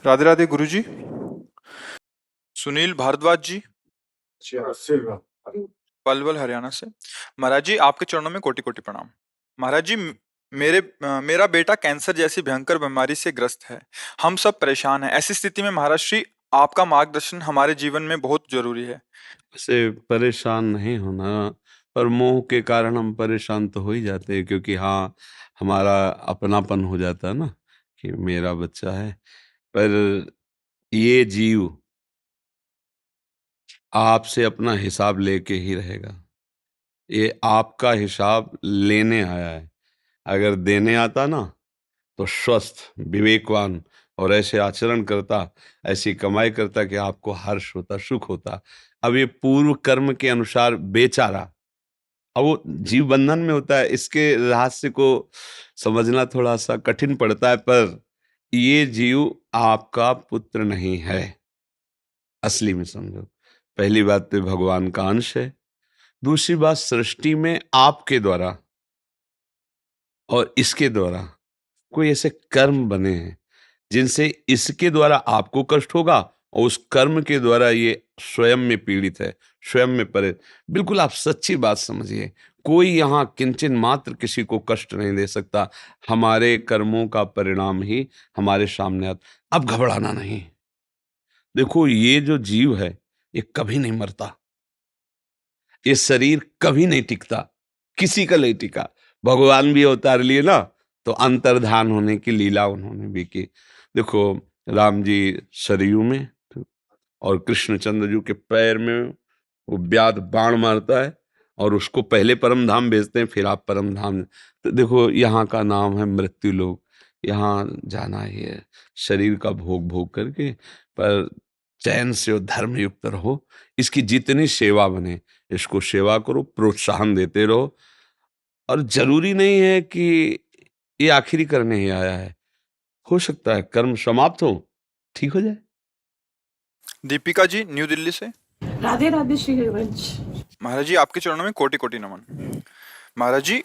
राधे राधे गुरुजी। सुनील भारद्वाज जी, पलवल हरियाणा से। महाराज जी, आपके चरणों में कोटि कोटि प्रणाम। महाराज जी, मेरा बेटा कैंसर जैसी भयंकर बीमारी से ग्रस्त है। हम सब परेशान हैं। ऐसी स्थिति में महाराज श्री, आपका मार्गदर्शन हमारे जीवन में बहुत जरूरी है। से परेशान नहीं होना, पर मोह के कारण हम परेशान तो हो ही जाते हैं, क्योंकि हाँ, हमारा अपनापन हो जाता है ना कि मेरा बच्चा है। पर ये जीव आपसे अपना हिसाब लेके ही रहेगा। ये आपका हिसाब लेने आया है। अगर देने आता ना, तो स्वस्थ, विवेकवान और ऐसे आचरण करता, ऐसी कमाई करता कि आपको हर्ष होता, सुख होता। अब ये पूर्व कर्म के अनुसार बेचारा, अब वो जीव बंधन में होता है। इसके रहस्य को समझना थोड़ा सा कठिन पड़ता है, पर ये जीव आपका पुत्र नहीं है। असली में समझो, पहली बात तो भगवान का अंश है। दूसरी बात, सृष्टि में आपके द्वारा और इसके द्वारा कोई ऐसे कर्म बने हैं जिनसे इसके द्वारा आपको कष्ट होगा, और उस कर्म के द्वारा ये स्वयं में पीड़ित है, स्वयं में परे। बिल्कुल आप सच्ची बात समझिए, कोई यहाँ किंचन मात्र किसी को कष्ट नहीं दे सकता। हमारे कर्मों का परिणाम ही हमारे सामने आता। अब घबराना नहीं। देखो, ये जो जीव है, ये कभी नहीं मरता। ये शरीर कभी नहीं टिकता, किसी का नहीं टिका। भगवान भी अवतार लिए ना, तो अंतर्धान होने की लीला उन्होंने भी की। देखो, राम जी सरयू में, और कृष्णचंद्र जी के पैर में वो व्याध बाण मारता है, और उसको पहले परम धाम भेजते हैं, फिर आप परम धाम। तो देखो, यहाँ का नाम है मृत्यु लोक। यहाँ जाना ही है, शरीर का भोग भोग करके, पर चैन से और धर्म युक्त रहो। इसकी जितनी सेवा बने, इसको सेवा करो, प्रोत्साहन देते रहो। और जरूरी नहीं है कि ये आखिरी करने ही आया है। हो सकता है कर्म समाप्त हो, ठीक हो जाए। दीपिका जी, न्यू दिल्ली से। राधे राधे श्री हरिवंश। महाराज जी, आपके चरणों में कोटि कोटि नमन। महाराज जी,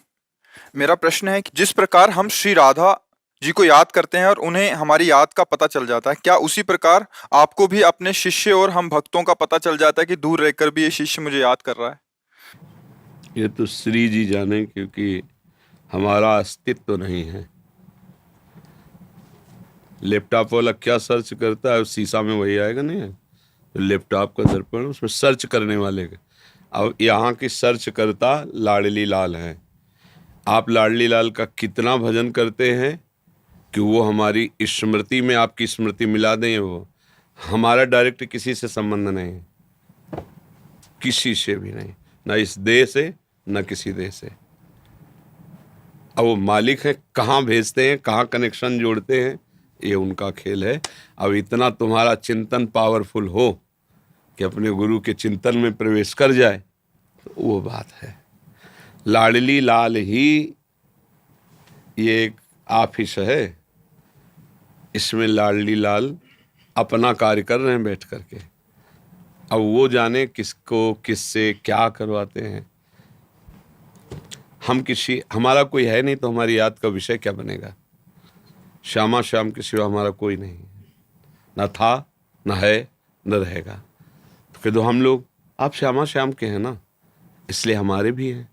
मेरा प्रश्न है कि जिस प्रकार हम श्री राधा जी को याद करते हैं और उन्हें हमारी याद का पता चल जाता है, क्या उसी प्रकार आपको भी अपने शिष्य और हम भक्तों का पता चल जाता है कि दूर रहकर भी ये शिष्य मुझे याद कर रहा है? ये तो श्री जी जाने, क्योंकि हमारा अस्तित्व तो नहीं है। लैपटॉप वाला क्या सर्च करता है, शीशा में वही आएगा नहीं है। तो लैपटॉप का दर्पण, उसमें सर्च करने वाले का। अब यहाँ की सर्च करता लाडली लाल है। आप लाडली लाल का कितना भजन करते हैं कि वो हमारी स्मृति में आपकी स्मृति मिला दें। वो हमारा डायरेक्ट किसी से संबंध नहीं है, किसी से भी नहीं, ना इस देश से, ना किसी देश से। अब वो मालिक है, कहाँ भेजते हैं, कहाँ कनेक्शन जोड़ते हैं, ये उनका खेल है। अब इतना तुम्हारा चिंतन पावरफुल हो कि अपने गुरु के चिंतन में प्रवेश कर जाए, तो वो बात है। लाडली लाल ही ये एक ऑफिस है, इसमें लाडली लाल अपना कार्य कर रहे हैं बैठ करके। अब वो जाने किसको किससे क्या करवाते हैं। हमारा कोई है नहीं, तो हमारी याद का विषय क्या बनेगा। श्यामा श्याम के सिवा हमारा कोई नहीं है, ना था, ना है, न रहेगा। तो कह दो हम लोग, आप श्यामा श्याम के हैं ना, इसलिए हमारे भी हैं।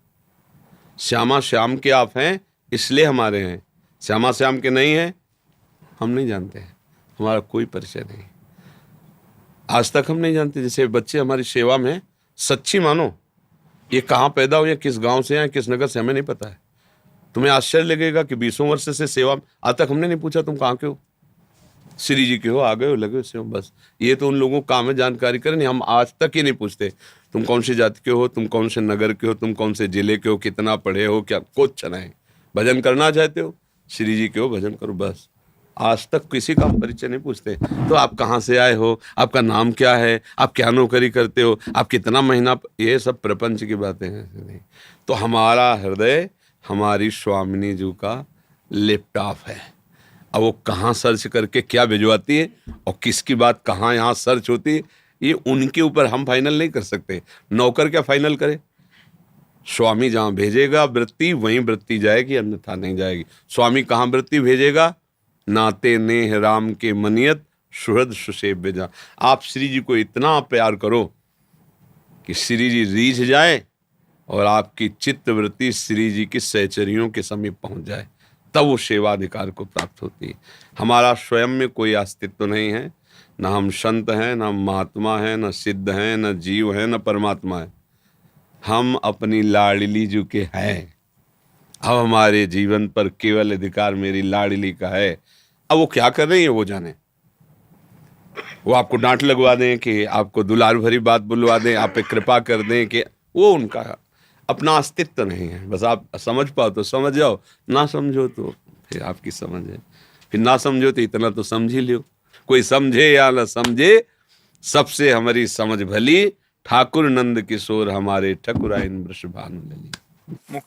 श्यामा श्याम के आप हैं, इसलिए हमारे हैं। श्यामा श्याम के नहीं हैं, हम नहीं जानते हैं, हमारा कोई परिचय नहीं। आज तक हम नहीं जानते। जैसे बच्चे हमारी सेवा में, सच्ची मानो, ये कहाँ पैदा हुए, किस गांव से हैं, किस नगर से, हमें नहीं पता है। तुम्हें आश्चर्य लगेगा कि 20 वर्ष से सेवा में, आज तक हमने नहीं पूछा तुम कहाँ के हो, श्री जी के हो, आ गए हो, लगे हो सेवा। बस ये तो उन लोगों का काम है जानकारी करें। हम आज तक ही नहीं पूछते तुम कौन सी जाति के हो, तुम कौन से नगर के हो, तुम कौन से जिले के हो, कितना पढ़े हो, क्या कुछ नहीं। भजन करना चाहते हो, श्री जी के हो, भजन करो, बस। आज तक किसी का परिचय नहीं पूछते। तो आप कहाँ से आए हो, आपका नाम क्या है, आप क्या नौकरी करते हो, आप कितना महीना, ये सब प्रपंच की बातें हैं नहीं। तो हमारा हृदय हमारी स्वामिनी जी का लैपटॉप है। अब वो कहाँ सर्च करके क्या भिजवाती है और किसकी बात कहाँ यहाँ सर्च होती है, ये उनके ऊपर हम फाइनल नहीं कर सकते। नौकर क्या फाइनल करे। स्वामी जहाँ भेजेगा वृत्ति, वहीं वृत्ति जाएगी, अन्यथा नहीं जाएगी। स्वामी कहाँ वृत्ति भेजेगा, नाते नेह राम के मनियत, सुहृद सुसेव्य जान। आप श्री जी को इतना प्यार करो कि श्री जी रीझ जाए और आपकी चित्तवृत्ति श्री जी की सहचरियों के समीप पहुंच जाए, तब वो सेवाधिकार को प्राप्त होती है। हमारा स्वयं में कोई अस्तित्व नहीं है, न हम संत हैं, न हम महात्मा हैं, न सिद्ध हैं, न जीव हैं, न परमात्मा है। हम अपनी लाडली जी के हैं। अब हमारे जीवन पर केवल अधिकार मेरी लाडली का है। अब वो क्या कर रही है वो जाने। वो आपको डांट लगवा दें कि आपको दुलार भरी बात बुलवा दें, आप पे कृपा कर दें, कि वो उनका अपना अस्तित्व नहीं है। बस आप समझ पाओ तो समझ जाओ, ना समझो तो फिर आपकी समझ है। फिर ना समझो तो इतना तो समझ ही लो। कोई समझे या न समझे, सबसे हमारी समझ भली। ठाकुर नंद किशोर हमारे ठकुराइन वृषभानु लली।